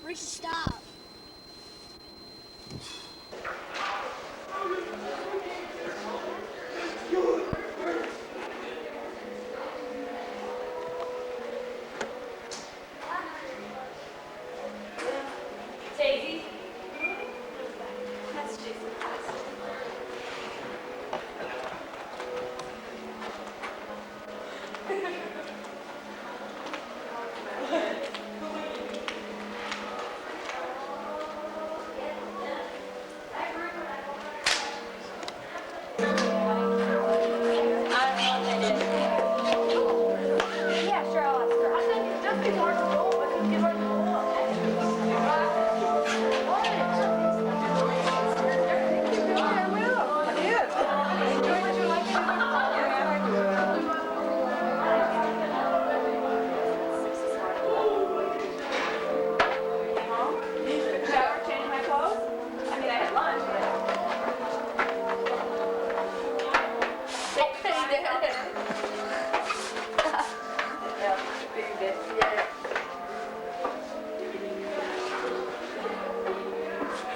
We should stop. Daisy? That's Jason.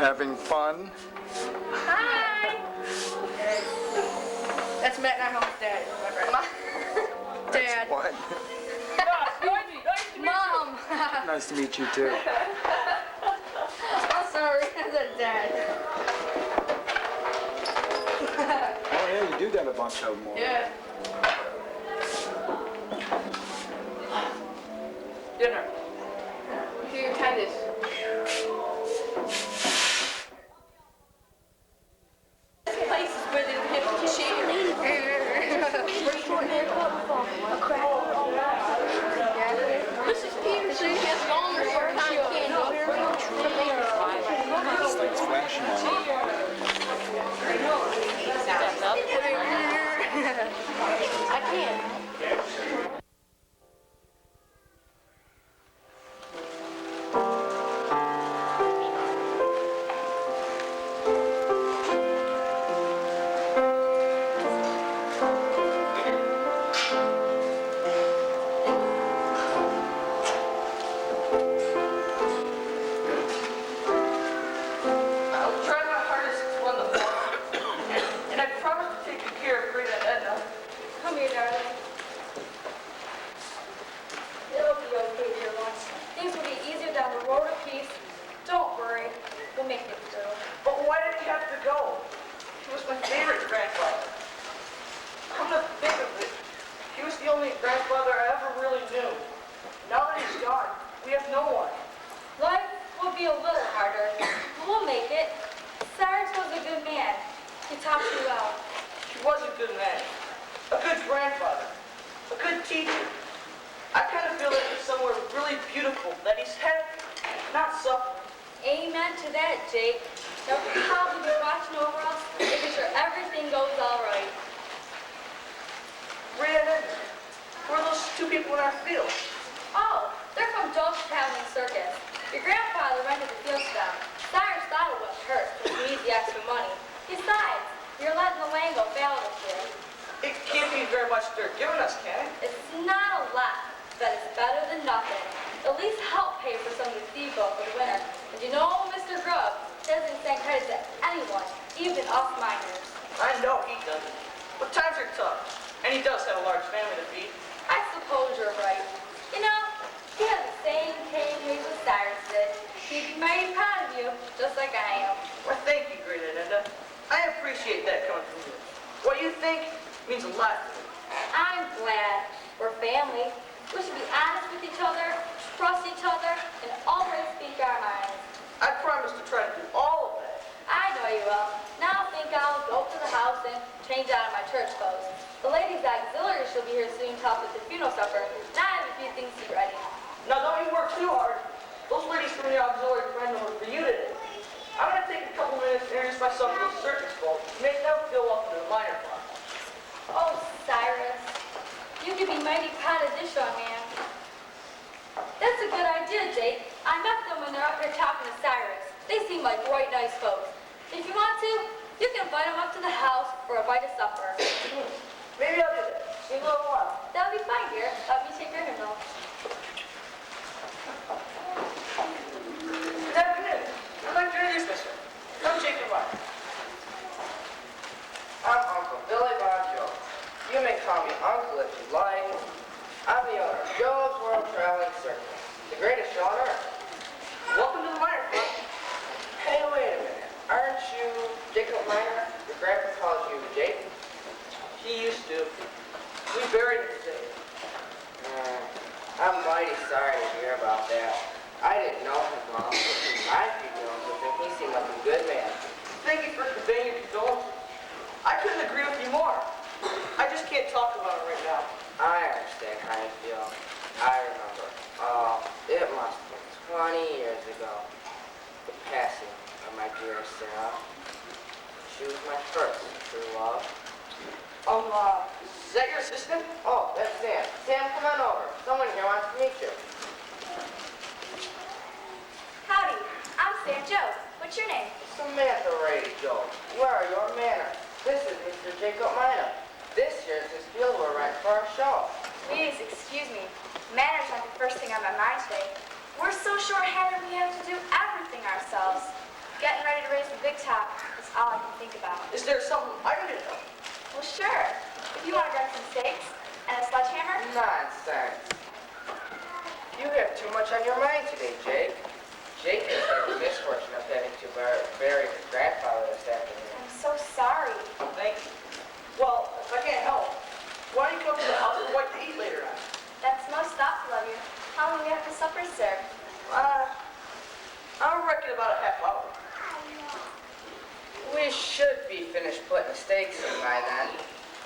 Having fun? Hi! That's Matt and I home with Dad. Dad. What? Mom! Nice to meet you too. I'm sorry, I said Dad. Oh yeah, you do got a bunch of them. Yeah. Dinner. Here, try this. This place is where they hip cheer. Mrs. Peterson has gone to her candle. This thing's flashing on you. I can't. traveling circus, the greatest show on earth. Welcome to the Minor Club. Hey, wait a minute. Aren't you Jacob Minor? Your grandpa calls you Jake? He used to. We buried him today. I'm mighty sorry to hear about that. I didn't know him well. My feelings with him, he seemed like a good man. Thank you for conveying your condolences. I couldn't agree with you more. I just can't talk about it right now. I understand how you feel. I remember. Oh, it must have been 20 years ago. The passing of my dearest Sarah. She was my first true love. Is that your assistant? Oh, that's Sam. Sam, come on over. Someone here wants to meet you. Howdy, I'm Sam Joe. What's your name? Samantha Rady, Joe. Where are your manners? This is Mr. Jacob Minor. This year's his field we're right for our show. Please, excuse me. Manners aren't the first thing on my mind today. We're so short-handed we have to do everything ourselves. Getting ready to raise the big top is all I can think about. Is there something I can do? Well, sure. If you want to grab some steaks and a sledgehammer. Nonsense. You have too much on your mind today, Jake. Jake has had the misfortune of having to bury his grandfather this afternoon. I'm so sorry. Thank you. Well, if I can't help, why don't you come to the house and what to eat later on? That's most thoughtful of you. How long do you have the supper served? I reckon about a half hour. We should be finished putting the steaks in by then.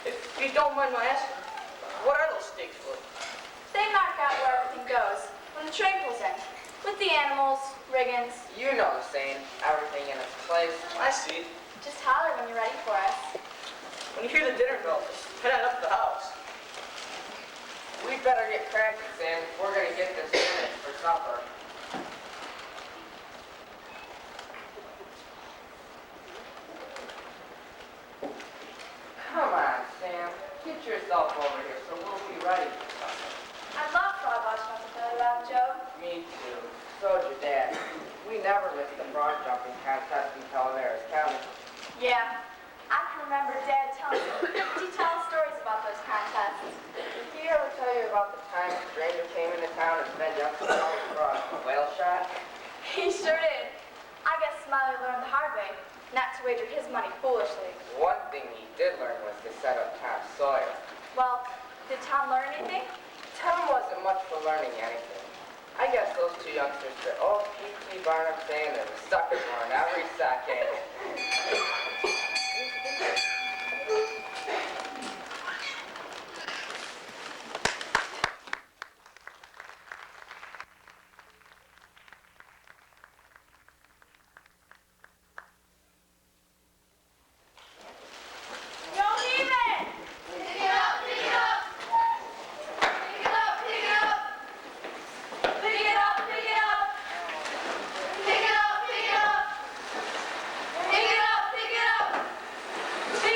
If you don't mind my asking, what are those steaks for? They mark out where everything goes when the train pulls in. With the animals, riggins. You know the saying, everything in its place. I see. Just holler when you're ready for us. When you hear the dinner bell, just head on up to the house. We better get cracking, Sam. We're gonna get this finished for supper. Come on, Sam. Get yourself over here so we'll be ready for supper. I love frog watching on the belly laugh, Joe. Me too. So'd your dad. We never missed the frog jumping contest in Calaveras County. Yeah. I can remember Dad telling me detailed stories about those contests. Did he ever tell you about the time a stranger came into town and spent youngsters all across a whale shot? He sure did. I guess Smiley learned the hard way not to wager his money foolishly. One thing he did learn was to set up Tom Sawyer. Well, did Tom learn anything? Tom wasn't much for learning anything. I guess those two youngsters said, oh, P.T. Barnum saying that the suckers learned every second. Don't even! Pick it up, pick it up. Pick it up, pick it up. Pick it up, pick it up! Pick it up, pick it up. Pick it up, pick it up. Pick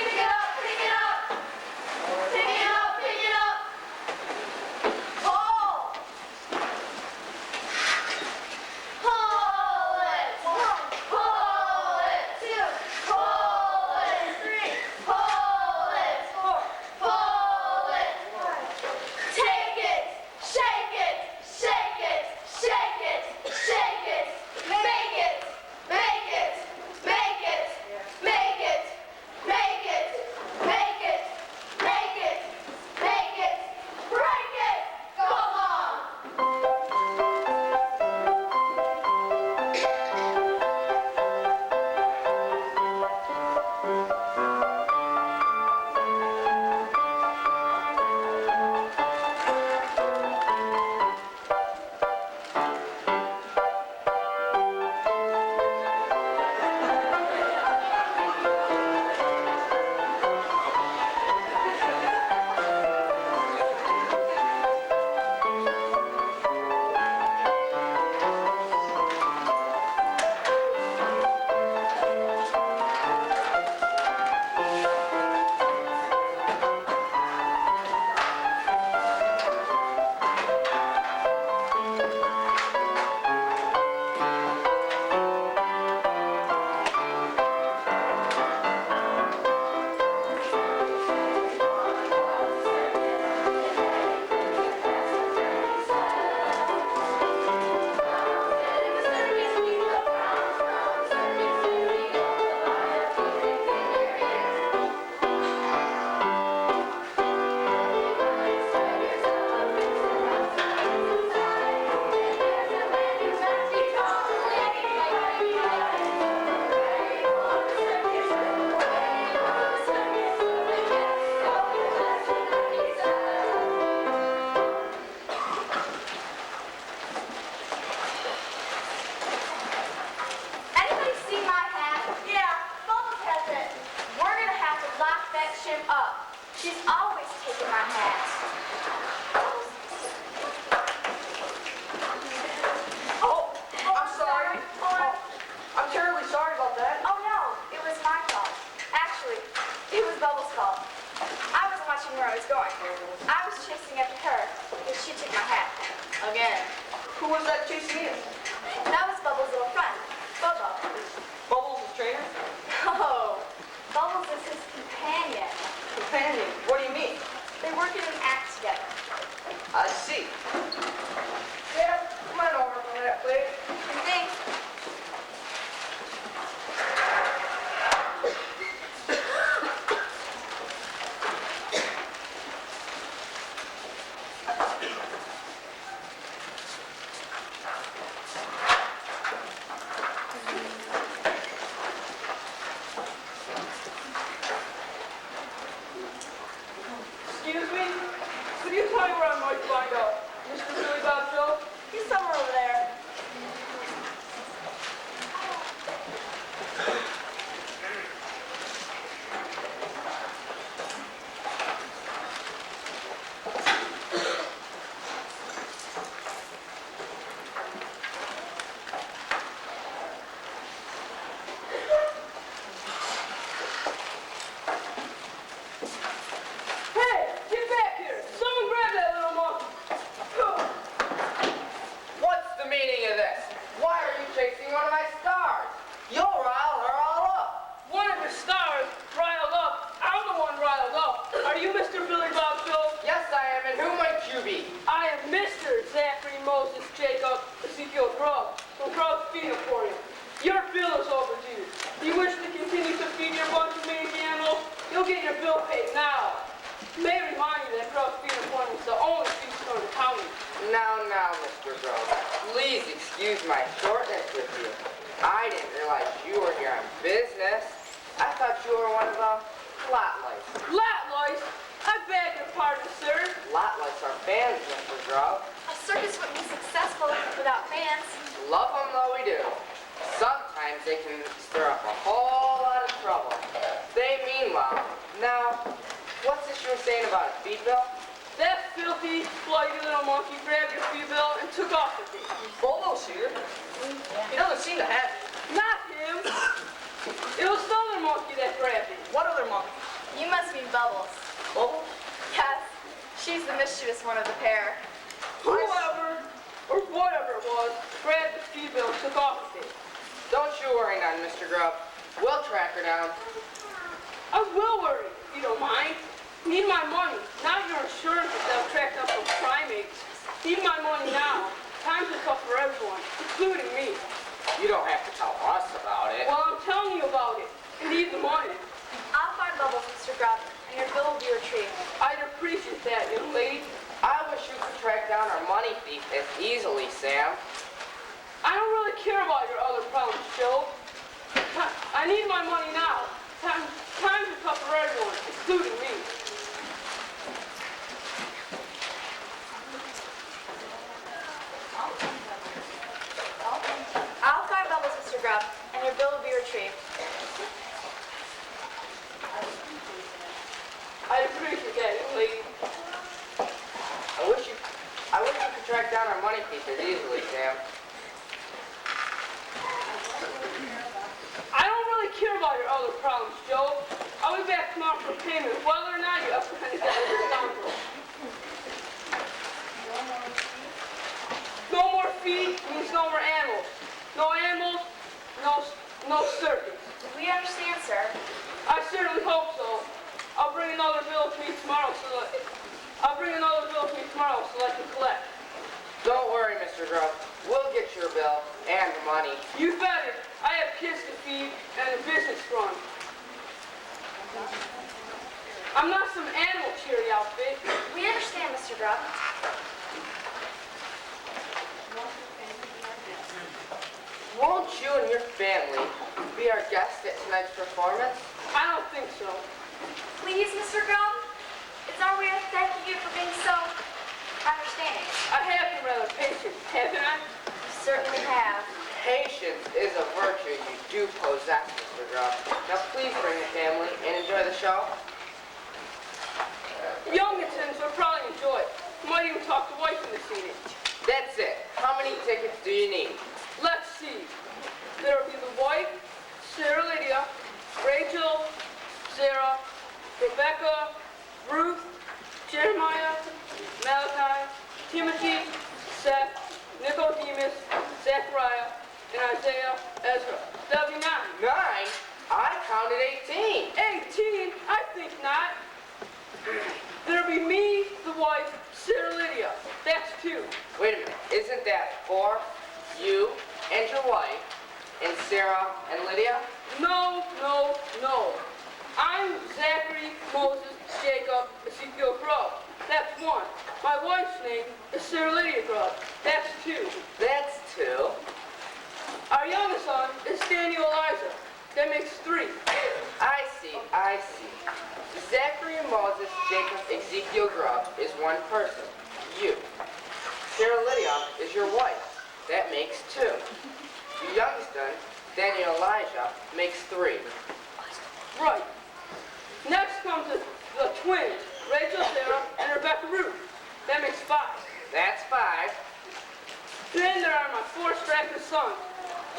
Who was that chasing you? That was Bubbles' little friend, Bobo. Bubbles' his trainer? Oh, Bubbles is his companion. Companion? What do you mean? They work in an act together. I see. Yeah, come on over for that, please. Thanks. Excuse me? Could you tell me where I might find out Mr. Billy Bob Joe? He's somewhere over there. Hey, get back here! Someone grab that little monkey! What's the meaning of this? Why are you chasing one of my stars? You'll rile her all up. One of the stars riled up. I'm the one riled up. Are you Mr. Billy Bob Joe? Yes, I am, and who might you be? I am Mr. Zachary Moses Jacob Ezekiel Grubb from Grubb's Feeding Emporium. Your bill is overdue. You wish to continue to feed your bunch of mangy animals? You'll get your bill paid now. May I remind you that Grubb's Feeding Emporium is the only feed store in the county. Now, Mr. Grove, please excuse my shortness with you. I didn't realize you were here on business. I thought you were one of the lot lights. Lat lice? I beg your pardon, sir. Lot lights are fans, Mr. Grove. A circus wouldn't be successful without fans. Love them though we do. Sometimes they can stir up a whole lot of trouble. They mean well. Now, what's this you were saying about a feed bill? That filthy, flighty little monkey grabbed your feed bill and took off with it. Bolo's here. He doesn't seem to have it. Not him. It was the other monkey that grabbed it. What other monkey? You must mean Bubbles. Bubbles? Yes, she's the mischievous one of the pair. Whoever, or whatever it was, grabbed the feed bill and took off with it. Don't you worry none, Mr. Grove. We'll track her down. I will worry, if you don't mind. Need my money, not your insurance that they'll track down some primates. Need my money now. Times are tough for everyone, including me. You don't have to tell us about it. Well, I'm telling you about it. I need the money. I'll find Bubbles, Mr. Grubb, and your bill will be retrieved. I'd appreciate that, young lady. I wish you could track down our money thief as easily, Sam. I don't really care about your other problems, Joe. I need my money now. Times are tough for everyone, including me. I'll find Bubbles, Mr. Grubb, and your bill will be retrieved. I'd appreciate that, young lady. I wish you could track down our money thief as easily, Sam. I don't really care about your other problems, Joe. I'll be back tomorrow for payment, whether or not you apprehend that scoundrel. No more feed means no more animals. No animals, no circus. We understand, sir. I certainly hope so. I'll bring another bill to me tomorrow so that I can collect. Don't worry, Mr. Grove. We'll get your bill and the money. You better. I have kids to feed and a business to run. I'm not some animal charity outfit. We understand, Mr. Grubb. Won't you and your family be our guests at tonight's performance? I don't think so. Please, Mr. Grubb. It's our way of thanking you for being so understanding. I have been rather patient, haven't I? You certainly have. Patience is a virtue you do possess, Mr. Grove. Now please bring the family and enjoy the show. Youngins will probably enjoy it. Might even talk to wife in the scene. That's it. How many tickets do you need? Let's see. There'll be the wife, Sarah Lydia, Rachel, Sarah, Rebecca, Ruth, Jeremiah, Malachi, Timothy, Seth, Nicole Nicodemus, Zechariah, and Isaiah, Ezra. That'll be 9. 9? I counted 18. 18? I think not. There'll be me, the wife, Sarah Lydia. That's 2. Wait a minute, isn't that 4? You and your wife, and Sarah and Lydia? No, no, no. I'm Zachary, Moses, Jacob, Ezekiel Grubb. That's 1. My wife's name is Sarah Lydia Grubb. That's 2. That's 2. Our youngest son is Daniel Elijah. That makes 3. I see. Zachary, Moses, Jacob, Ezekiel Grubb is 1 person. You. Sarah Lydia is your wife. That makes 2. Your youngest son, Daniel Elijah, makes 3. Right. Next comes the twins, Rachel, Sarah, and Rebecca Ruth. That makes 5. That's 5. Then there are my 4 Stracker sons,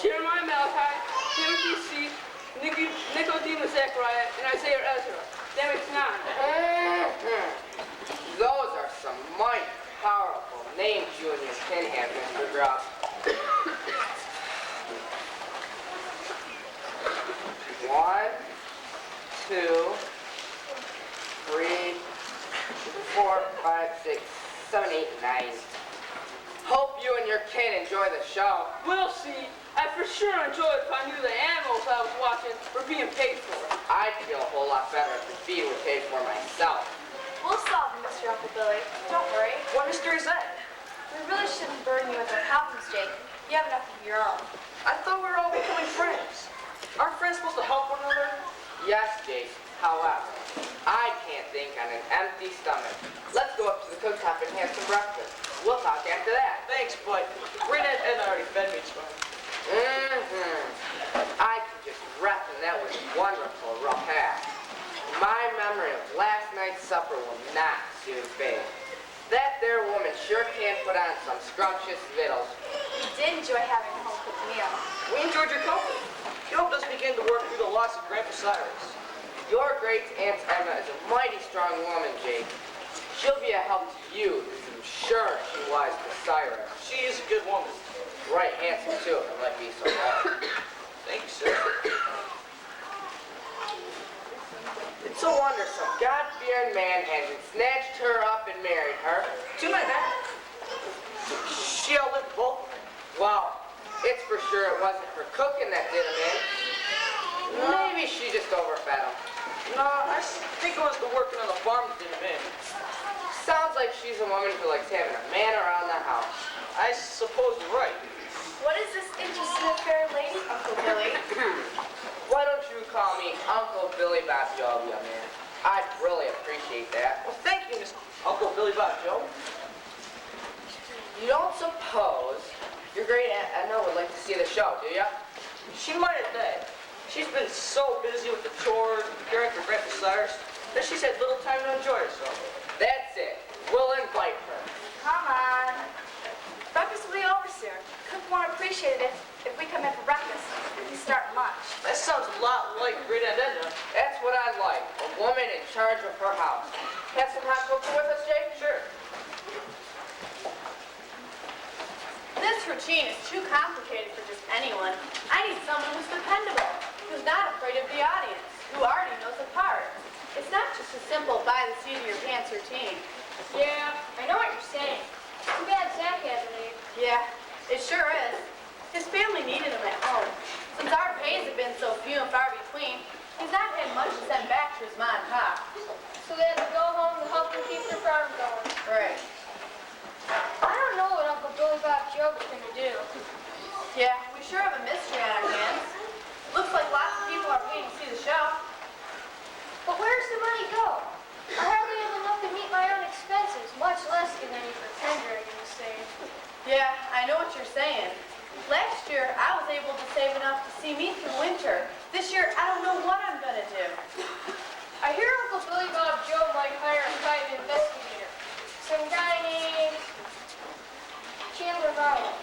Jeremiah Malachi, Timothy C, Nicodemus Zechariah, and Isaiah Ezra. That makes 9. Those are some mighty powerful names you and your kin have, Mr. Grubb. 1, 2, 3, 4, 5, 6, 7, 8, 9. Hope you and your kin enjoy the show. We'll see. I'd for sure enjoy it if I knew the animals I was watching were being paid for. I'd feel a whole lot better if the fee were paid for myself. We'll solve it, Mr. Uncle Billy. Don't worry. What mystery is that? We really shouldn't burden you with our problems, Jake. You have enough of your own. I thought we were all becoming friends. Aren't friends supposed to help one another? Yes, Jake. However, I can't think on an empty stomach. Let's go up to the cooktop and have some breakfast. We'll talk after that. Thanks, but Rita and Edna already fed me, so. I could just reckon that was wonderful repast. My memory of last night's supper will not soon fade. That there woman sure can put on some scrumptious victuals. We did enjoy having a home-cooked meal. We enjoyed your company. You helped us begin to work through the loss of Grandpa Cyrus. Your great Aunt Emma is a mighty strong woman, Jake. She'll be a help to you, as I'm sure she was to Cyrus. She is a good woman. Right handsome, too, if I might be so bold. Thank you, sir. It's a wonder some God-fearing man hasn't snatched her up and married her. Too many men. She outlived both. Well, it's for sure it wasn't her cooking that did him in. Maybe she just overfed him. No, I think it was the working on the farm that did him in. Sounds like she's a woman who likes having a man around the house. I suppose you're right. What is this interesting fair lady, Uncle Billy? Why don't you call me Uncle Billy Bob Joe, young man? I'd really appreciate that. Well, thank you, Miss Uncle Billy Bob Joe. You don't suppose your great Aunt Edna would like to see the show, do you? She might have died. She's been so busy with the chores and caring for Grandpa Cyrus that she's had little time to enjoy herself. That's it. We'll invite her. Come on. Breakfast will be over soon. Cook won't appreciate it if we come in for breakfast. We start lunch. That sounds a lot like Great Aunt Edna. That's what I like, a woman in charge of her house. Have some hot cocoa with us, Jake? Sure. This routine is too complicated for just anyone. I need someone who's dependable, who's not afraid of the audience, who already knows the part. It's not just a simple by the seat of your pants routine. Yeah, I know what you're saying. Too bad Zach hasn't ate. Yeah, it sure is. His family needed him at home. Since our pays have been so few and far between, he's not had much to send back to his mom and pop. So they had to go home to help them keep their farm going. Right. I don't know what Uncle Billy Bob Joe's gonna do. Yeah, we sure have a mystery on our hands. Looks like lots of people are paying to see the show. But where's the money go? I hardly have enough to meet my own expenses, much less get any for tender, I can say. Yeah, I know what you're saying. Last year, I was able to save enough to see me through winter. This year, I don't know what I'm gonna do. I hear Uncle Billy Bob Joe might hire a private investigator. Some guy named Chandler Marlowe.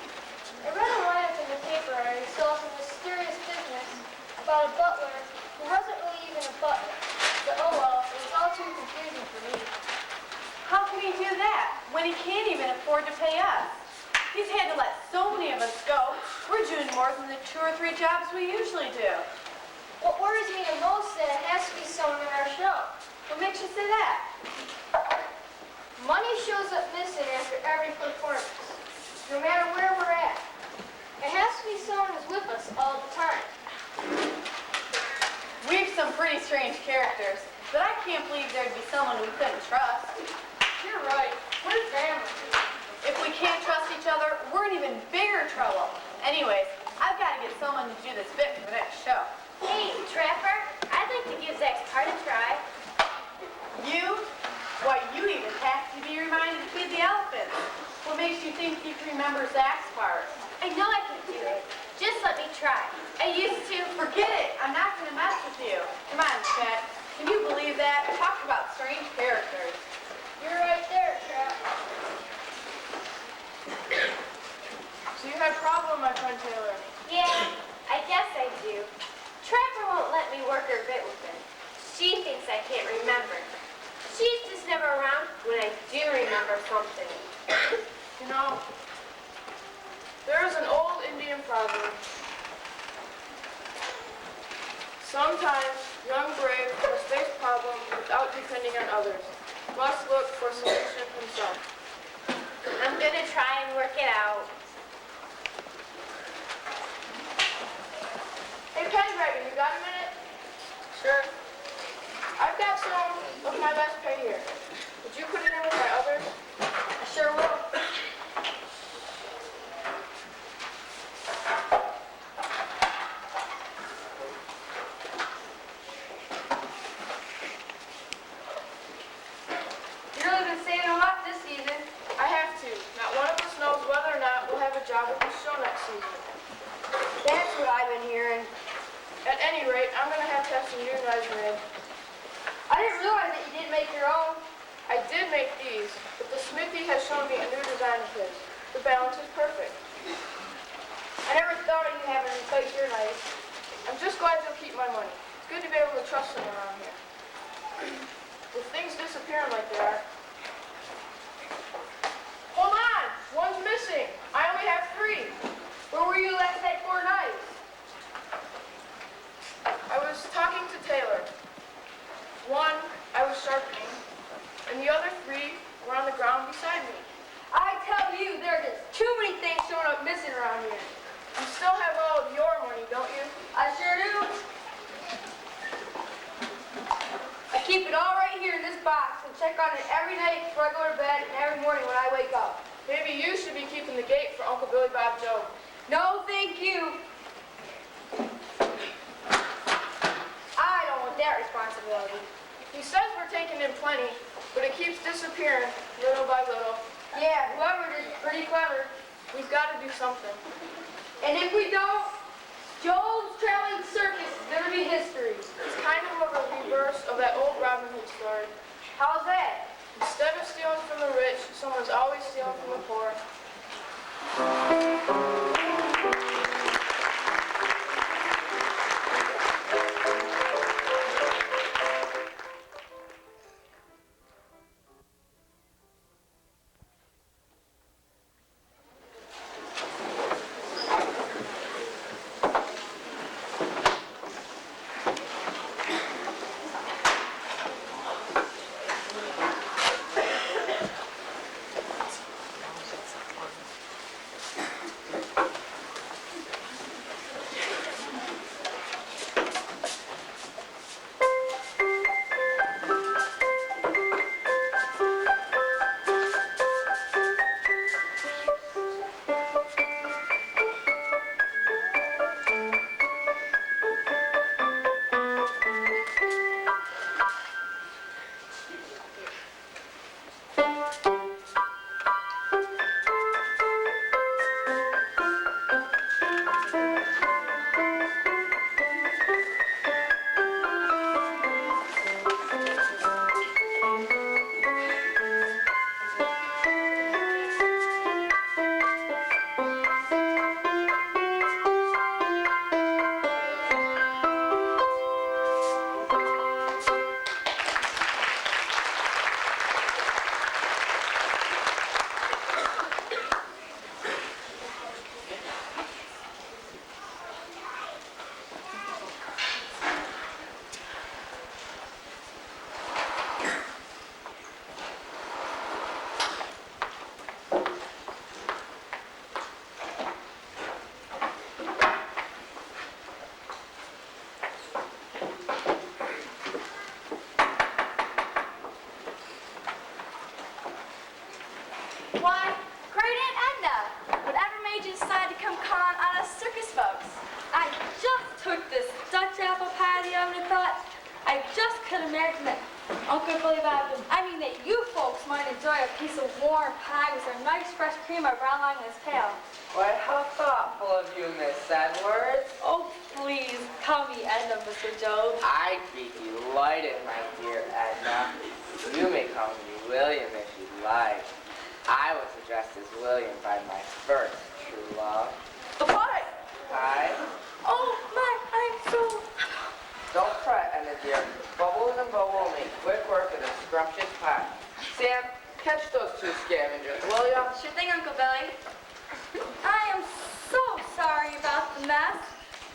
I read a write-up in the paper and he saw some mysterious business about a butler who wasn't really even a butler. But oh well, it was all too confusing for me. How can he do that when he can't even afford to pay us? He's had to let so many of us go. We're doing more than the 2 or 3 jobs we usually do. What worries me the most is that it has to be someone in our show. What makes you say that? Money shows up missing after every performance, no matter where we're at. It has to be someone who's with us all the time. We've some pretty strange characters, but I can't believe there'd be someone we couldn't trust. You're right. We're family. If we can't trust each other, we're in even bigger trouble. Anyways, I've got to get someone to do this bit for the next show. Hey, Trapper, I'd like to give Zach's part a try. You? Why, you even have to be reminded to feed the elephants. What makes you think you can remember Zach's part? I know I can do it. Just let me try. I used to. Forget it. I'm not going to mess with you. Come on, Chet. Can you believe that? Talk about strange characters. You're right there, Trap. So you had a problem, my friend Taylor. Yeah, I guess I do. Trapper won't let me work her bit with him. She thinks I can't remember. She's just never around when I do remember something. You know, there is an old Indian proverb. Sometimes young brave must face problems without depending on others. Must look for solution himself. I'm gonna try and work it out. Hey, Pendragon, you got a minute? Sure. I've got some of my best pay here. Would you put it in with my others? I sure will. You've really been saving a lot this season. I have to. Not one of us knows whether or not we'll have a job at the show next season. That's what I've been hearing. At any rate, I'm going to have some new knives made. I didn't realize that you didn't make your own. I did make these, but the smithy has shown me a new design of his. The balance is perfect. I never thought of you having to replace your knife. I'm just glad you'll keep my money. It's good to be able to trust them around here. With things disappearing like they are. Hold on! One's missing! I only have 3. Where were you last night 4 knives? I was talking to Taylor. One I was sharpening, and the other 3 were on the ground beside me. I tell you, there are just too many things showing up missing around here. You still have all of your money, don't you? I sure do. I keep it all right here in this box and check on it every night before I go to bed and every morning when I wake up. Maybe you should be keeping the gate for Uncle Billy Bob Joe. No, thank you. I don't want that responsibility. He says we're taking in plenty, but it keeps disappearing little by little. Yeah, whoever is pretty clever. We've got to do something. And if we don't, Joel's Traveling Circus is going to be history. It's kind of a reverse of that old Robin Hood story. How's that? Instead of stealing from the rich, someone's always stealing from the poor. Good Billy Bob, I mean that you folks might enjoy a piece of warm pie with some nice fresh cream I brought along in this pail. Why, how thoughtful of you, Miss Edwards. Oh, please, call me Edna, Mr. Job. I'd be delighted, my dear Edna. You may call me William if you like. I was addressed as William by my first true love. The pie! Pie? Oh, my, I'm so... Don't fret, Edna dear. Bubbles and Bo will make quick work of the scrumptious pie. Sam, catch those two scavengers, will ya? Sure thing, Uncle Billy. I am so sorry about the mess.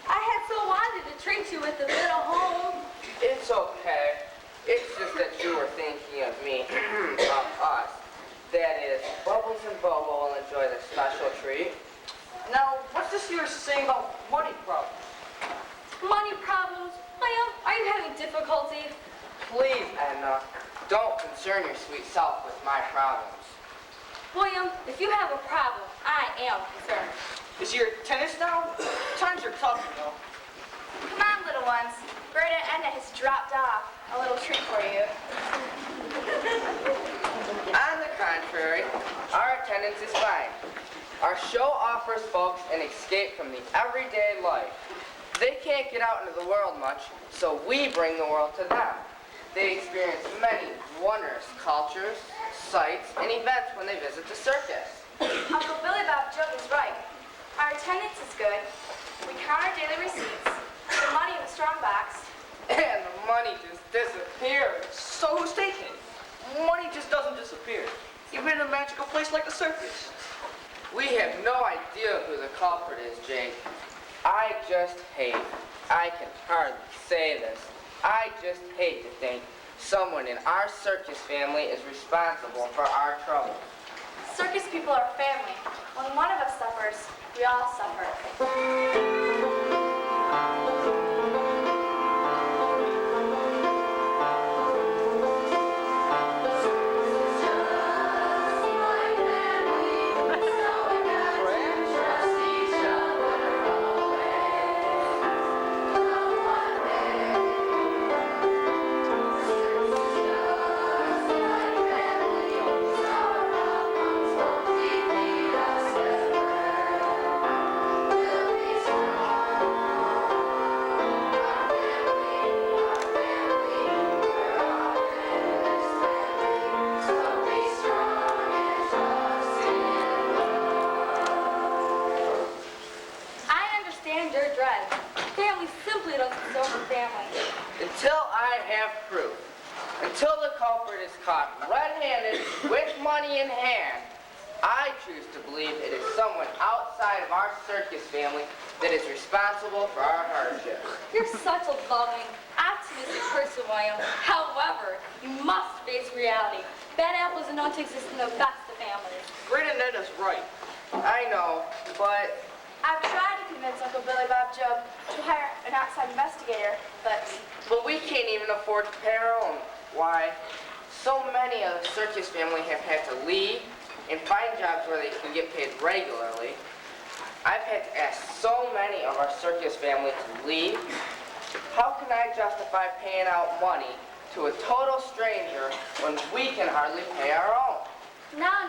I had so wanted to treat you with a bit of home. It's okay. It's just that you were thinking of me, of us. That is, Bubbles and Bobo will enjoy the special treat. Now, what's this you were saying about money problems? Money problems? William, are you having difficulty? Please, Edna, don't concern your sweet self with my problems. William, if you have a problem, I am concerned. Is your tennis now? Times are tough, you know. Come on, little ones. Great Aunt Edna has dropped off. A little treat for you. On the contrary, our attendance is fine. Our show offers folks an escape from the everyday life. They can't get out into the world much, so we bring the world to them. They experience many wondrous cultures, sights, and events when they visit the circus. Uncle Billy Bob Job is right. Our attendance is good. We count our daily receipts. The money in the strong box. And the money just disappears. So who's taking it? Money just doesn't disappear, even in a magical place like the circus. We have no idea who the culprit is, Jake. I can hardly say this. I just hate to think someone in our circus family is responsible for our troubles. Circus people are family. When one of us suffers, we all suffer. Until I have proof, until the culprit is caught red-handed with money in hand, I choose to believe it is someone outside of our circus family that is responsible for our hardships. You're such a loving, optimistic person, William. However, you must face reality. Bad apples are known to exist in the best of families. Great Aunt Edna's right. I know, but I've tried to convince Uncle Billy Bob Job to hire an outside investigator, but we can't even afford to pay our own. Why, so many of the circus family have had to leave and find jobs where they can get paid regularly. I've had to ask so many of our circus family to leave. How can I justify paying out money to a total stranger when we can hardly pay our own? Now,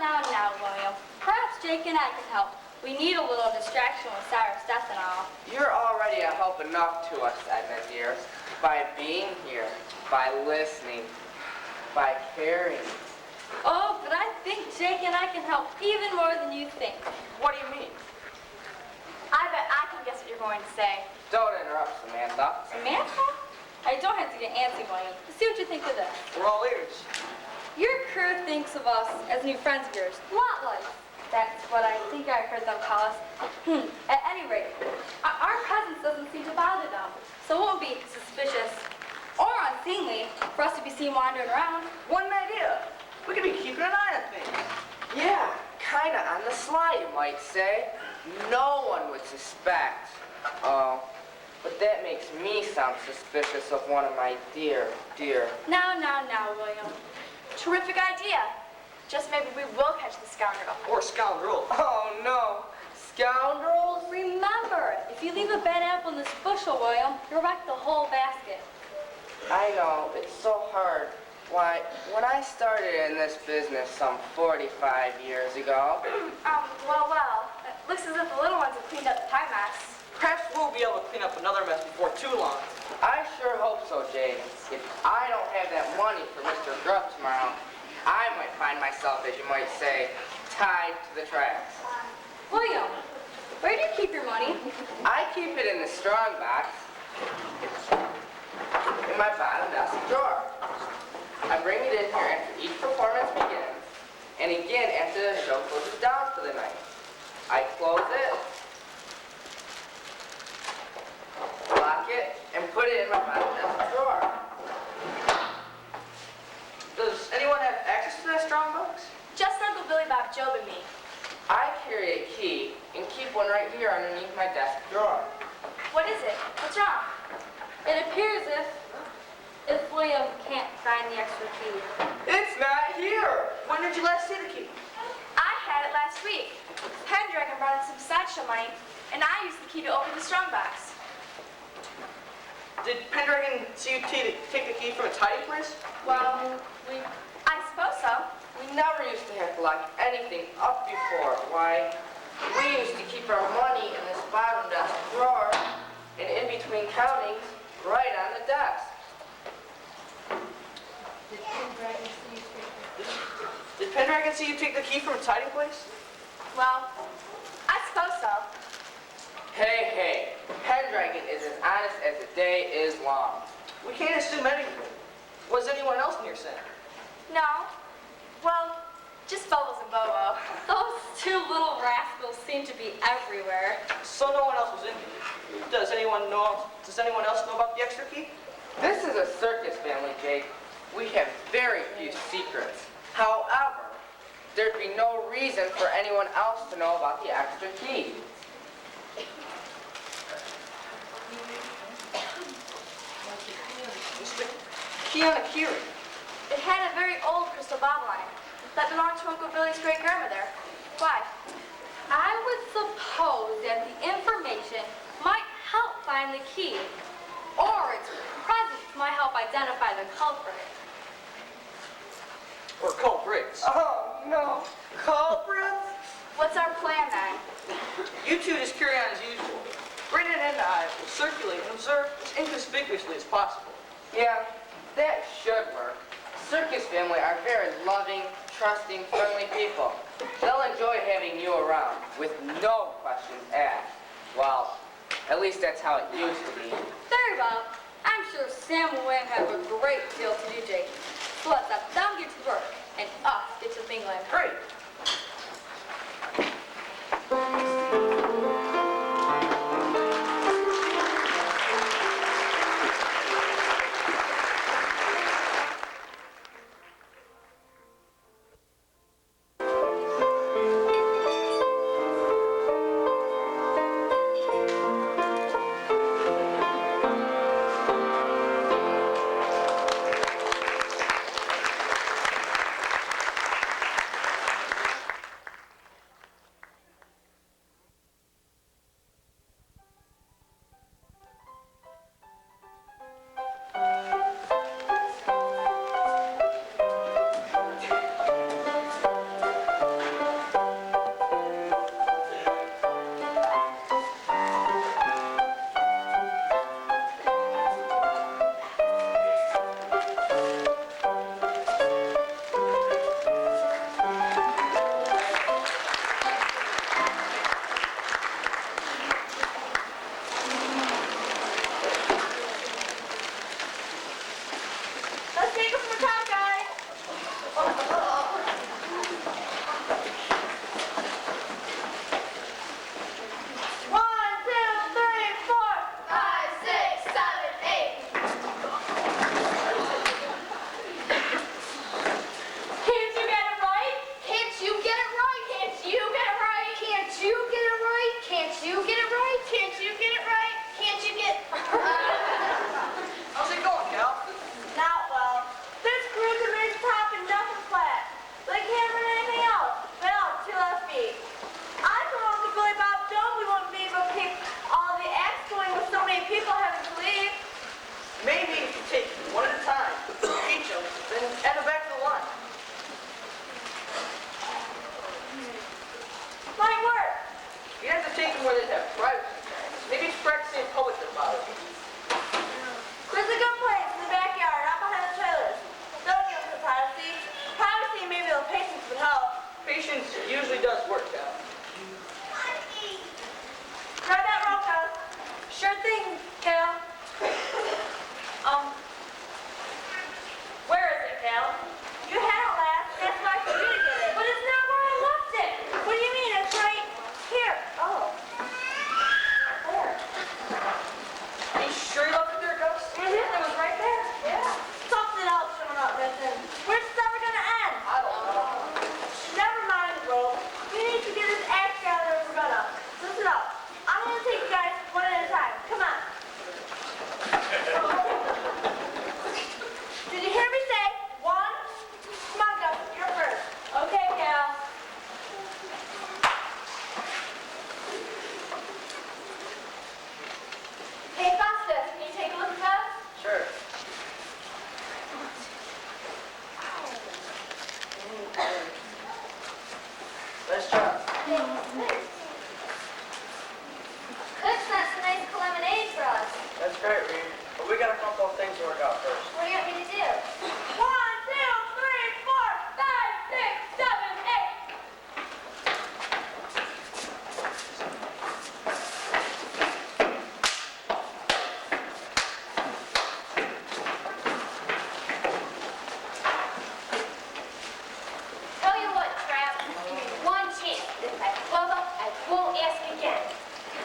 William. Perhaps Jake and I can help. We need a little distraction with Cyrus' death and all. You're already a help enough to us, Edna dear, by being here, by listening, by caring. Oh, but I think Jake and I can help even more than you think. What do you mean? I bet I can guess what you're going to say. Don't interrupt, Samantha. Samantha? I don't have to get antsy, William. Let's see what you think of this. We're all ears. Your crew thinks of us as new friends of yours. Lot like. That's what I think I heard them call us. At any rate, our presence doesn't seem to bother them. So it won't be suspicious or unseemly for us to be seen wandering around. One idea. We could be keeping an eye on things. Yeah, kinda on the sly, you might say. No one would suspect. But that makes me sound suspicious of one of my dear. Now, William. Terrific idea. Just maybe we will catch the scoundrel. Or scoundrel. Oh no, scoundrels? Remember, if you leave a bad apple in this bushel, William, you'll wreck the whole basket. I know, it's so hard. Why, when I started in this business some 45 years ago, Well, it looks as if the little ones have cleaned up the pie mess. Perhaps we'll be able to clean up another mess before too long. I sure hope so, Jade. If I don't have that money for Mr. Grubb tomorrow, I might find myself, as you might say, tied to the tracks. William, where do you keep your money? I keep it in the strong box, in my bottom desk drawer. I bring it in here after each performance begins, and again after the show closes down for the night. I close it, lock it, and put it in my bottom desk drawer. Does anyone have access to that strong box? Just Uncle Billy Bob, Job, and me. I carry a key and keep one right here underneath my desk drawer. What is it? What's wrong? It appears if William can't find the extra key. It's not here! When did you last see the key? I had it last week. Pendragon brought in some sideshow money, and I used the key to open the strong box. Did Pendragon see you take the key from its hiding place? Well, I suppose so. We never used to have to lock anything up before. Why, we used to keep our money in this bottom desk drawer and in between countings right on the desk. Did Pendragon see you take the key from its hiding place? Well, I suppose so. Hey, Pendragon is as honest as the day is long. We can't assume anything. Was anyone else near Sam? No. Well, just Bubbles and Bobo. Those two little rascals seem to be everywhere. So no one else was in here. Does anyone else know about the extra key? This is a circus family, Jake. We have very few secrets. However, there'd be no reason for anyone else to know about the extra key. It's the key on the key ring. It had a very old crystal bottle on it that belonged to Uncle Billy's great-grandmother. Why? I would suppose that the information might help find the key, or its presence might help identify the culprit. Or culprits. Oh, no. Culprits? What's our plan then? You two just carry on as usual. Brennan and I will circulate and observe as inconspicuously as possible. Yeah, that should work. Circus family are very loving, trusting, friendly people. They'll enjoy having you around with no questions asked. Well, at least that's how it used to be. Very well. I'm sure Sam and William have a great deal to do, Jake. So let's let them get to work and us get to England. Great.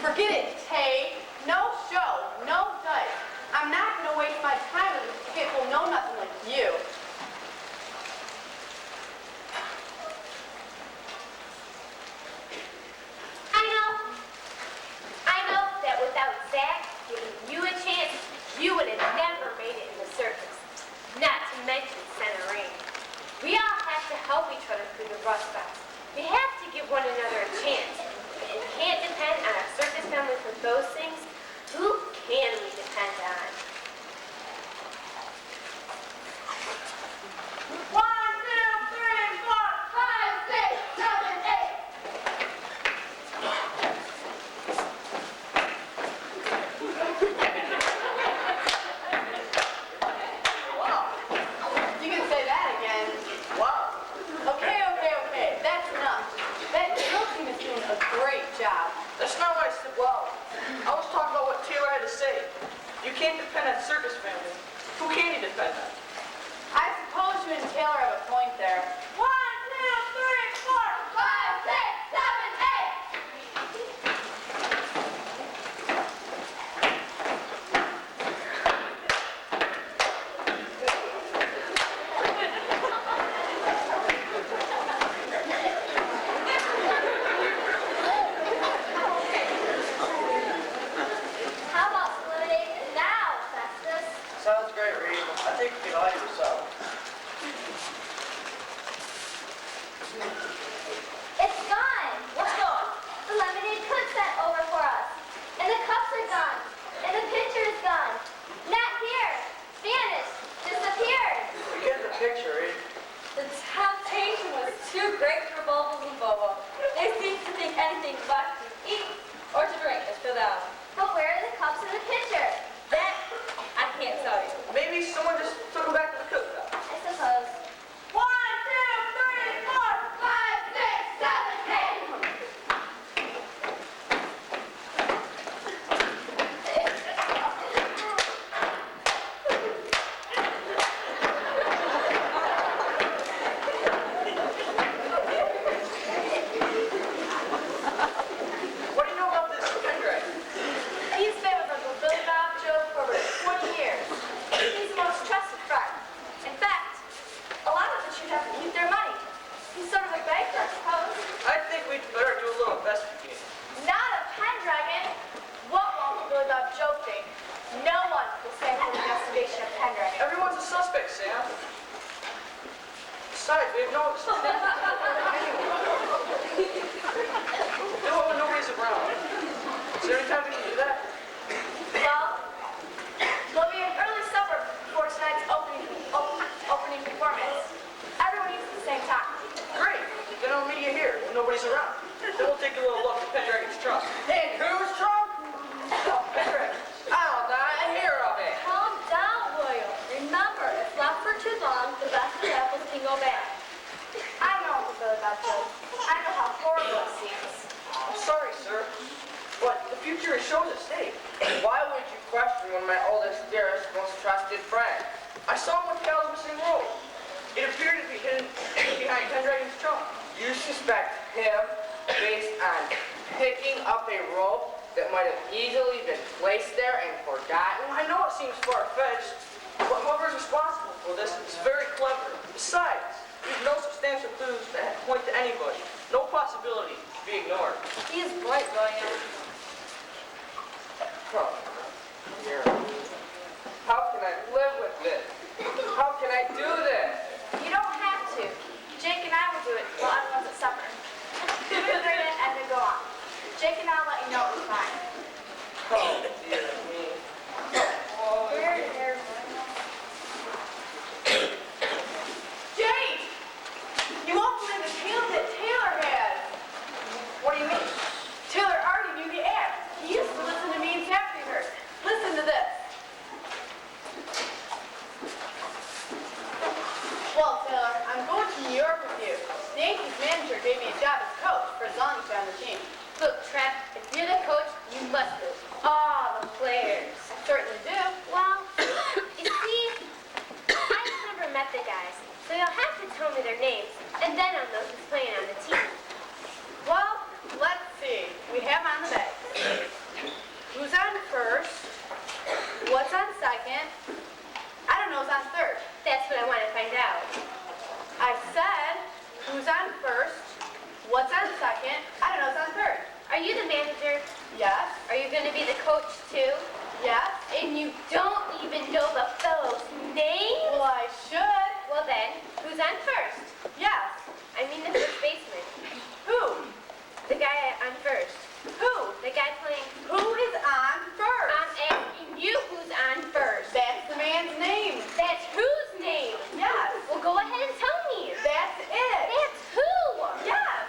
Forget it, Tay. No show, no dice. I'm not gonna waste my time with a forgetful know-nothing like you. I know that without Zach giving you a chance, you would have never made it in the circus. Not to mention center ring. We all have to help each other through the rough spots. We have to give one another a chance. And can't depend on our circus family for those things. Who can we depend on? 1, 2, 3, 4, 5, 6, 7, 8. You can say that again. Wow. Okay. That's enough. That drill team is doing a great job. That's not what I said. Well, I was talking about what Taylor had to say. You can't depend on circus family. Who can you depend on? I suppose you and Taylor have a point there. 1, 2, 3, 4, 5, 6, 7, 8. How about eliminating now, Festus? Sounds great, Reed. I think you can all yourself. It's gone. What's gone? The lemonade cook sent over for us. And the cups are gone. And the pitcher is gone. Not here. Vanished. Disappeared. You get the picture, Reed. The temptation was too great for Bubbles and Bobo. They seemed to think anything left to eat or to drink is for them. But where are the cups and the pitcher? That, I can't tell you. Maybe someone just took them back to the cooktop. I suppose. 1, 2, 3, 4, 5, 6, 7, 8. What do you know about this pen drive? He's been with Uncle Billy Bob Joe for over 20 years. He's the most trusted friend. In fact, a lot of them should have to keep their money. He's sort of a banker, I suppose. I think we'd better do a little investigating. Not a Pendragon. What will Uncle Billy Bob Joe think? No one will stand for the investigation of Pendragon. Everyone's a suspect, Sam. Besides, we have no excuse. Do it when nobody's around. Is there any time we can do that? Well, there'll be an early supper before tonight's opening performance. Everyone eats at the same time. Great. Then I'll meet you here when nobody's around. Then we'll take a little look at Pendragon's trunk. And who's drunk? Oh, Pendragon. I'll not hear of it. Calm down, William. Remember, if left for too long, the best of apples can go bad. I know Uncle Billy Bob Joe. I know how horrible it seems. I'm sorry, sir. But the future shows us safe. Why would you question one of my oldest, dearest, most trusted friends? I saw him with Cal's missing robe. It appeared to be hidden behind Pendragon's trunk. You suspect him based on picking up a rope that might have easily been placed there and forgotten? I know it seems far-fetched, but whoever's responsible for this is very clever. Besides, there's no substantial clues that point to anybody. No possibility to be ignored. He is bright, William. Huh. Here. How can I live with this? How can I do this? You don't have to. Jake and I will do it while everyone's at supper. We'll bring it and then go on. Jake and I'll let you know it's fine. Oh, dear me. Jake! You won't believe the talent that Taylor has. What do you mean? Taylor already knew the ad. He used to listen to me in tap rehearsal. Listen to this. Well, Taylor, I'm going to New York with you. The Yankees manager gave me a job as coach for as long as you're on the team. Look, Trev, if you're the coach, you must know all the players. I certainly do. Well, you see, I've never met the guys, so you'll have to tell me their names, and then I'll know who's playing on the team. Well, let's see. We have on the bag Are you going to be the coach too? Yes? And you don't even know the fellow's name? Well, I should. Well then, who's on first? Yes. I mean the first baseman. Who? The guy on first. Who? The guy playing. Who is on first? I'm asking you who's on first. That's the man's name. That's whose name? Yes. Well, go ahead and tell me. That's it. That's who? Yes.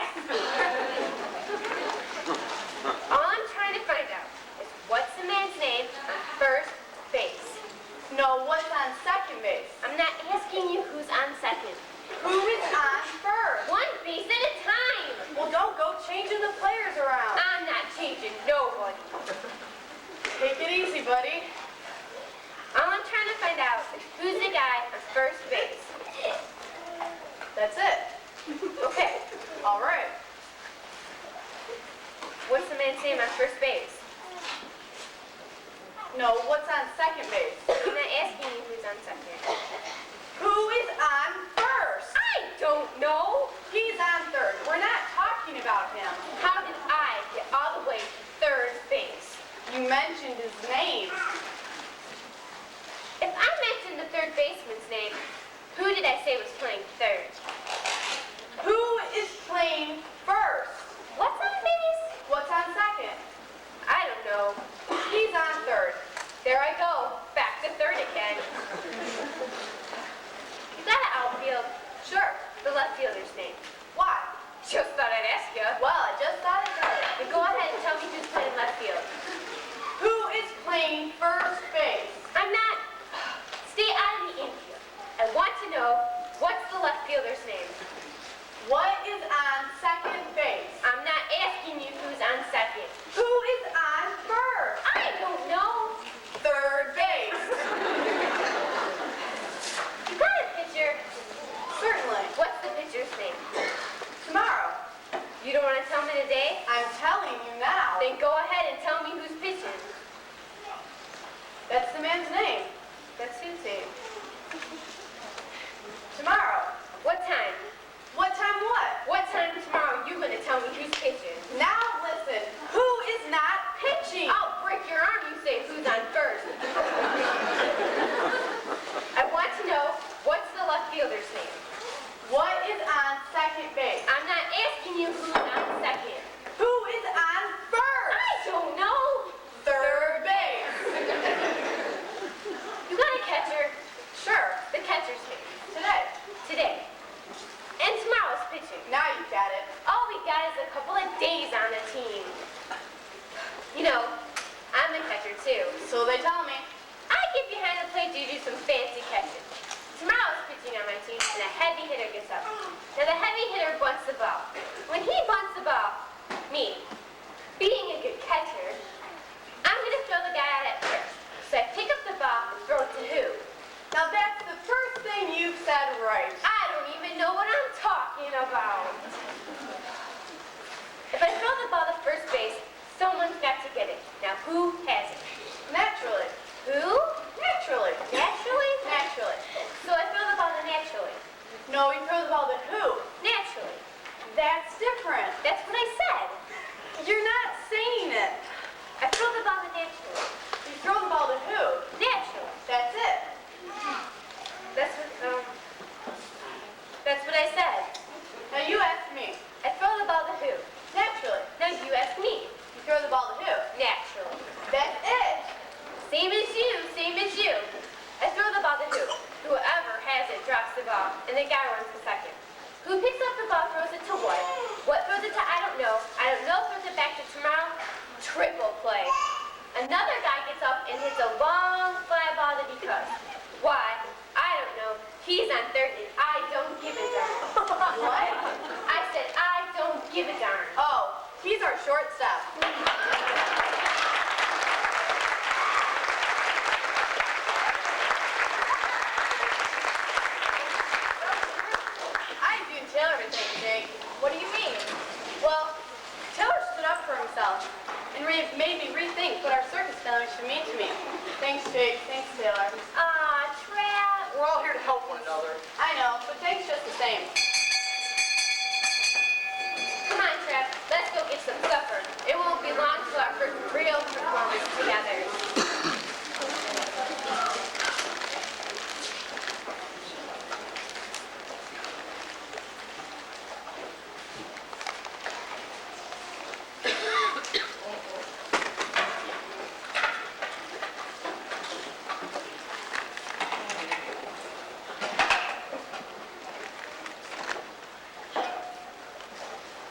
All I'm trying to find out is what's the man's name on first base? No, what's on second base? I'm not asking you who's on second. Who is on first? One base at a time. Well, don't go changing the players around. I'm not changing nobody. Take it easy, buddy. All I'm trying to find out is who's the guy on first base. That's it. Okay. All right. What's the man's name on first base? No, what's on second base? I'm not asking you who's on second. Who is on first? I don't know. He's on third. We're not talking about him. How did I get all the way to third base? You mentioned his name. If I mentioned the third baseman's name, who did I say was playing third? Who is playing first? What's on base? What's on second? I don't know. He's on third. There I go, back to third again. You got an outfield. Sure. The left fielder's name. Why? Just thought I'd ask you. Well, I just thought it did. Then go ahead and tell me who's playing left field. Who is playing first base? I'm not. Stay out of the infield. I want to know what's the left fielder's name. What is on second base? I'm not asking you who's on second. Who is on first? I don't know. Third base. You got a pitcher. Certainly. What's the pitcher's name? Tomorrow. You don't want to tell me today? I'm telling you now. Then go ahead and tell me who's pitching. That's the man's name. That's whose name. Tomorrow. What time? What time what? What time tomorrow you going to tell me who's pitching? Now listen. Who is not pitching? I'll break your arm, you say who's on first. I want to know what's the left fielder's name. What is on second base? I'm not asking you who's on second. Who is on first? I don't know. Third base. You got a catcher? Sure. The catcher's name. Today. And tomorrow's pitching. Now you got it. All we got is a couple of days on the team. You know, I'm the catcher too. So they tell me. I get behind the plate to do some fancy catching. Tomorrow's pitching on my team, and a heavy hitter gets up. Now the heavy hitter bunts the ball. When he bunts the ball, me, being a good catcher, I'm gonna throw the guy out at first. So I pick up the ball and throw it to who? Now that's the first thing you've said right. I don't even know what I'm talking about. If I throw the ball to first base, someone's got to get it. Now who has it? Naturally. Who? Naturally. Naturally? Naturally. So I throw the ball to naturally. No, you throw the ball to who? Naturally. That's different. That's what I said. You're not saying it. I throw the ball to naturally. You throw the ball to who? Naturally. That's it. That's what I said. Now you ask me. I throw the ball to who? Naturally. Now you ask me. You throw the ball to who? Naturally. That's it. Same as you, same as you. I throw the ball to who? Whoever has it drops the ball, and the guy runs to second. Who picks up the ball throws it to what? What throws it to I don't know. I don't know throws it back to tomorrow. Triple play. Another guy gets up and hits a long fly ball to because. Why? I don't know. He's on third and I don't give a darn. What? I said I don't give a darn. Oh, he's our shortstop. I do tell everything, Jake. What do you mean? Well, Taylor stood up for himself and made me rethink what our circus fellows should mean to me. Thanks, Jake. Thanks, Taylor. Trap. We're all here to help one another. I know, but thanks just the same. Come on, Trap. Let's go get some supper. It will belong to our first real performance together.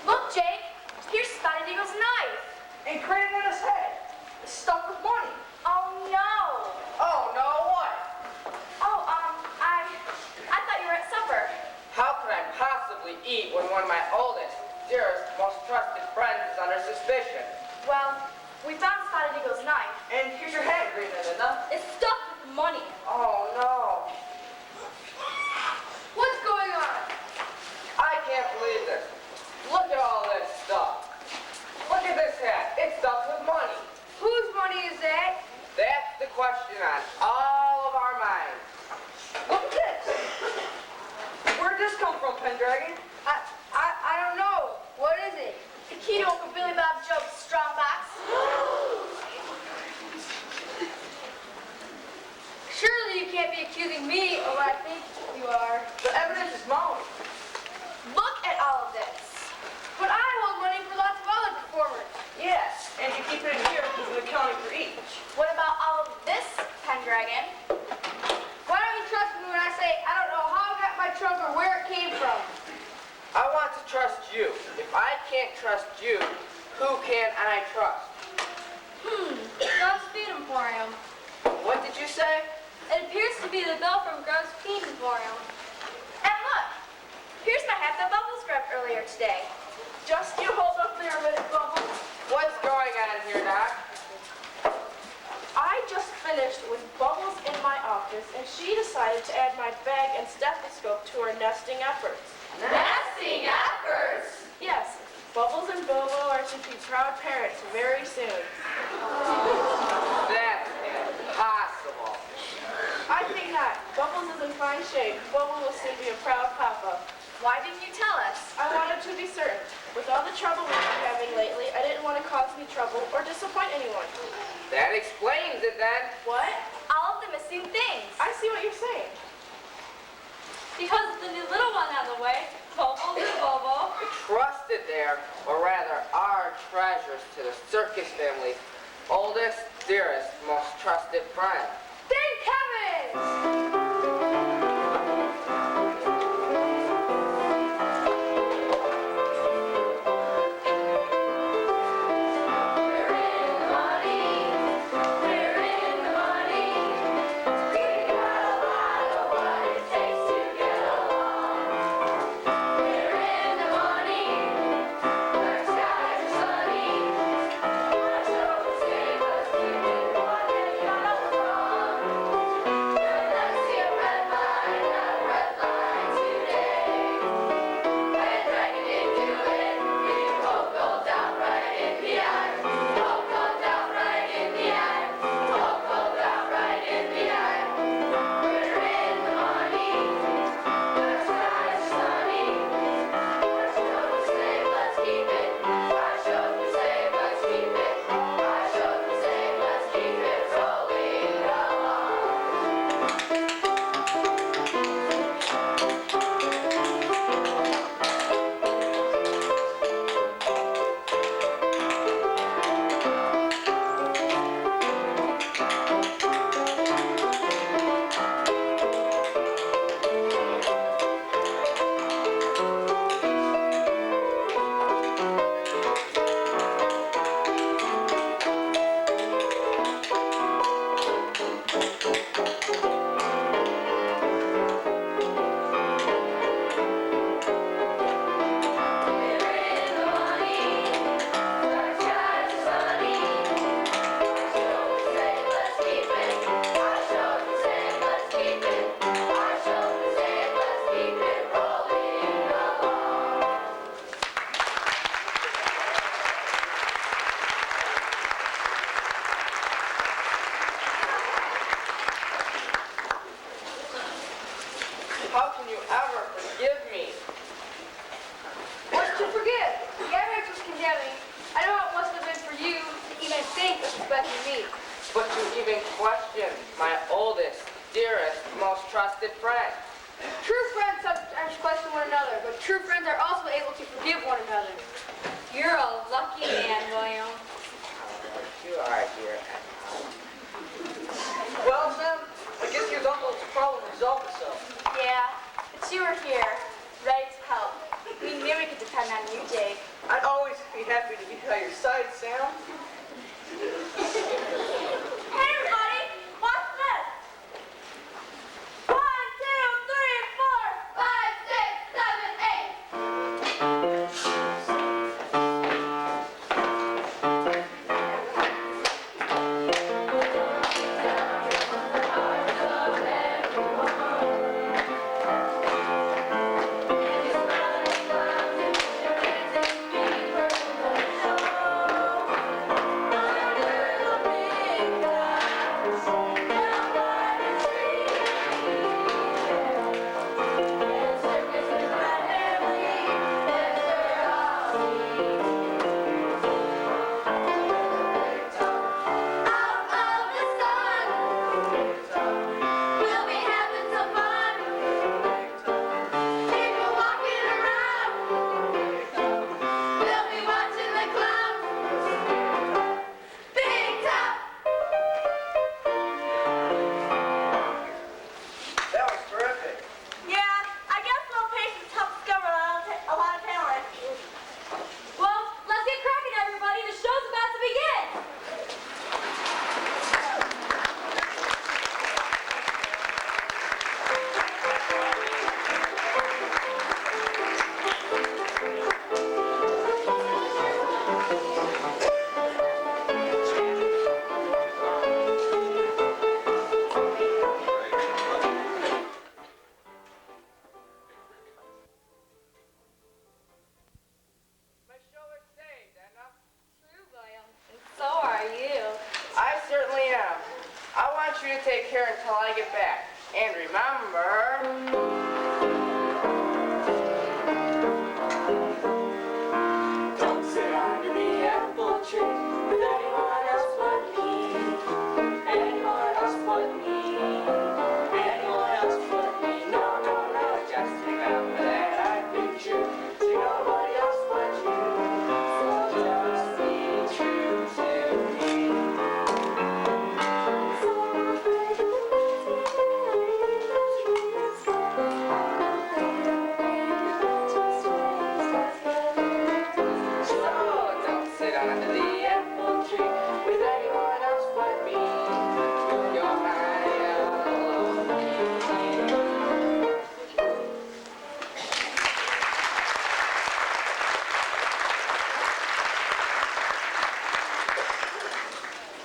Look, Jake, here's Spotted Eagle's knife. And crated in his head. It's stuffed with money. Oh no. Oh, no, what? Oh, I thought you were at supper. How could I possibly eat when one of my oldest, dearest, most trusted friends is under suspicion? Well, we found Spotted Eagle's knife. And here's your hand, Green Linda. It's stuffed with money. Oh, no. What's going on? I can't believe this. Look at all this stuff. Look at this hat. It's stuffed with money. Whose money is that? That's the question on all of our minds. Look at this. Where'd this come from, Pendragon? I don't know. What is it? The key to Uncle Billy Bob Joe's strong box. Surely you can't be accusing me of what I think you are. The evidence is mounting. Look at all of this. But I hold money for lots of other performers. Yes, and you keep it in here because of accounting for each. What about all of this, Pendragon? Why don't you trust me when I say I don't know how I got my trunk or where it came from? I want to trust you. If I can't trust you, who can I trust? Grove's Feed Emporium. What did you say? It appears to be the bill from Grove's Feed Emporium. And look, here's my hat that Bubbles grabbed earlier today. Just you hold up there a minute, Bubbles. What's going on here, Doc? I just finished with Bubbles in my office, and she decided to add my bag and stethoscope to her nesting efforts. Nesting efforts. Yes, Bubbles and Bobo are to be proud parents very soon. That's impossible. I think not. Bubbles is in fine shape. Bobo will soon be a proud papa. Why didn't you tell us? I wanted to be certain. With all the trouble we've been having lately, I didn't want to cause me trouble or disappoint anyone. That explains it then. What? All of the missing things. I see what you're saying. Because of the new little one on the way, Bubbles and Bobo. Trusted there, or rather are treasures to the circus family's oldest, dearest, most trusted friend. Thank heavens! Let's see. expecting me. But you even question my oldest, dearest, most trusted friend. True friends sometimes question one another, but true friends are also able to forgive one another. You're a lucky man, William. You are, dear. Well, Sam, I guess your uncle's problem resolved itself. Yeah, but you were here, ready to help. We knew we could depend on you, Jake. I'd always be happy to be by your side, Sam. Hey, everybody, watch this. 1, 2, 3, 4, 5, 6, 7, 8. That was terrific. Yeah, I guess no patients help discover a lot of talent. Well, let's get cracking, everybody. The show's about to begin. My show is saved, Edna. True, William. And so are you. I certainly am. I want you to take care until I get back. And remember... Don't sit under the apple tree with anyone else but me. Anyone else but me. Anyone else but me. No, no, no, just remember that I've been true to nobody else but you. So just be true to me. So afraid of Oh, don't sit under the apple tree with anyone else but me. You're my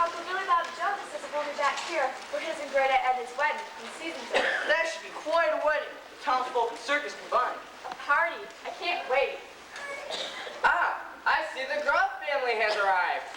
Uncle Billy Bob Jones says we'll be back here for his and Greta Edna's wedding in season 2. That should be quite a wedding. The townsfolk and circus combined. A party. I can't wait. Ah, I see the Grubb family has arrived.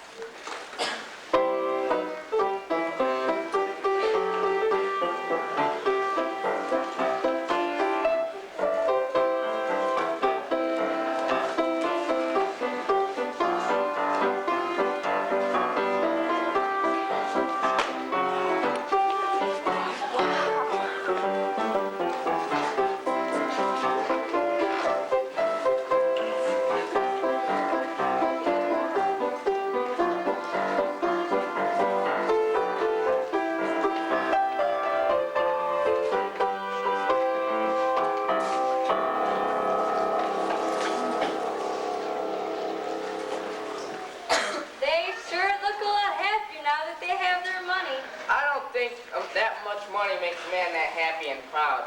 They sure look a lot happier now that they have their money. I don't think that much money makes a man that happy and proud.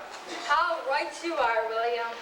How right you are, William.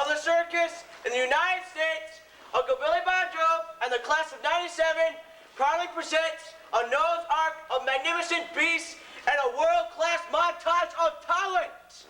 From the circus in the United States, Uncle Billy Bob Joe and the class of '97 proudly presents a Noah's Ark of magnificent beasts and a world-class montage of talent.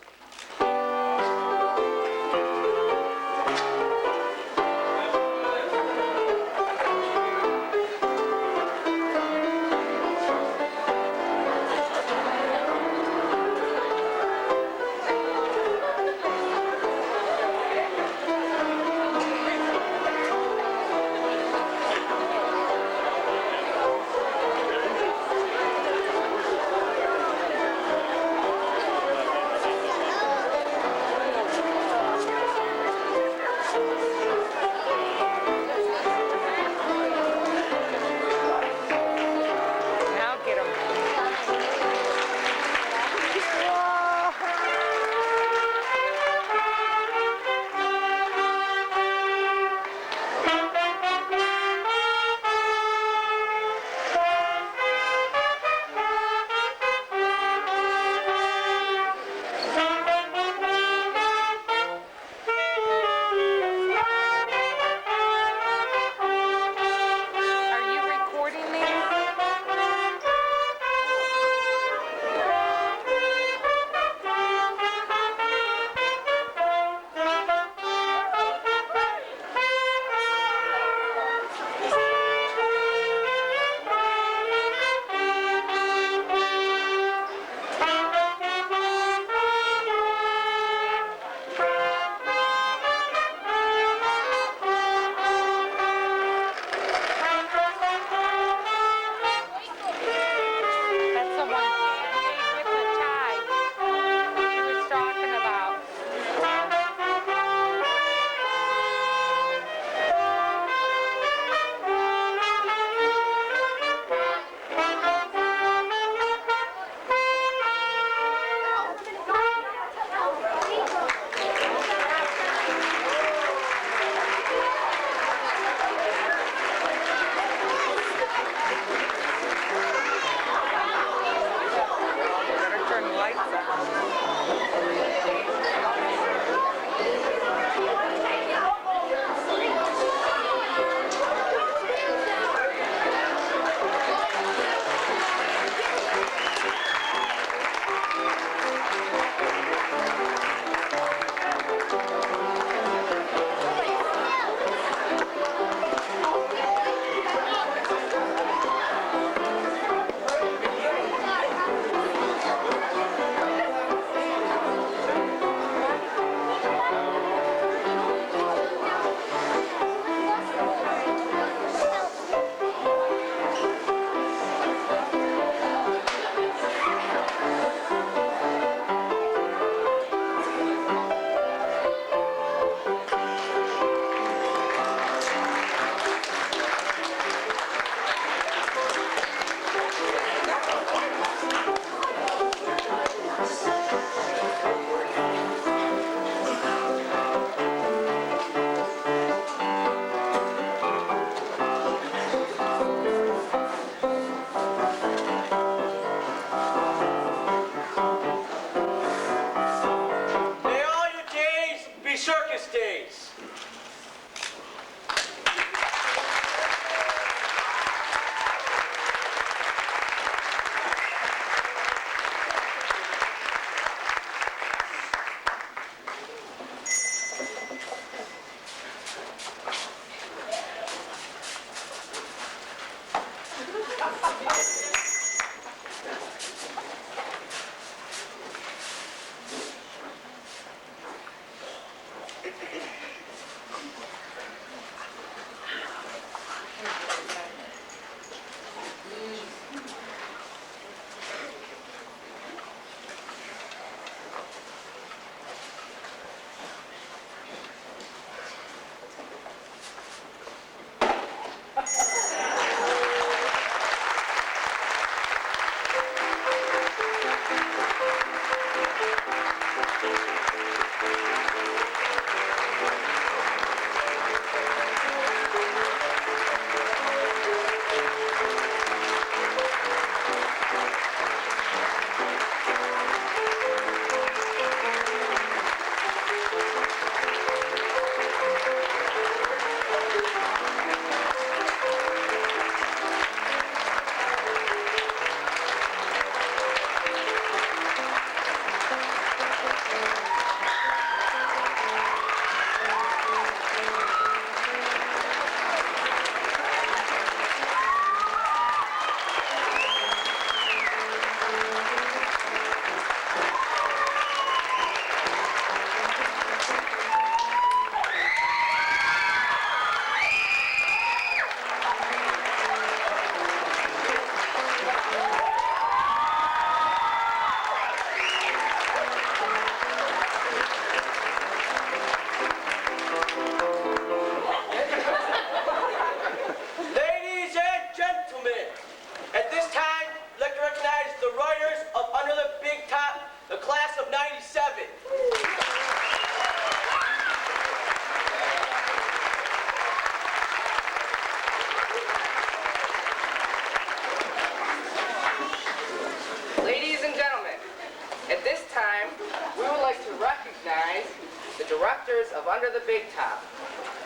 Under the Big Top.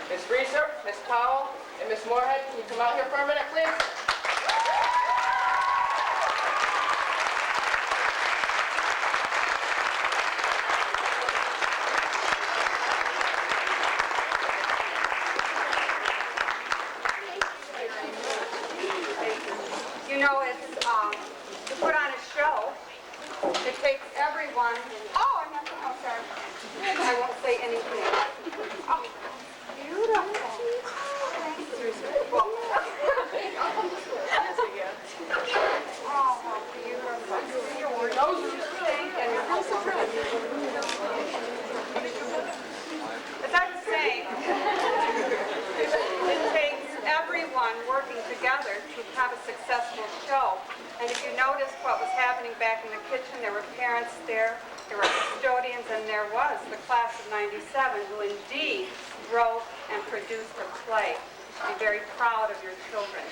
Miss Reeser, Miss Powell, and Miss Moorhead, can you come out here for a minute, please? You know, it's, to put on a show, it takes everyone, oh, I'm sorry. I won't say anything. Oh, beautiful. Well, oh, how beautiful. Your nose is pink and your house is as I was saying, it takes everyone working together to have a successful show. And if you noticed what was happening back in the kitchen, there were parents there were custodians, and there was the class of '97 who indeed wrote and produced a play. Be very proud of your children.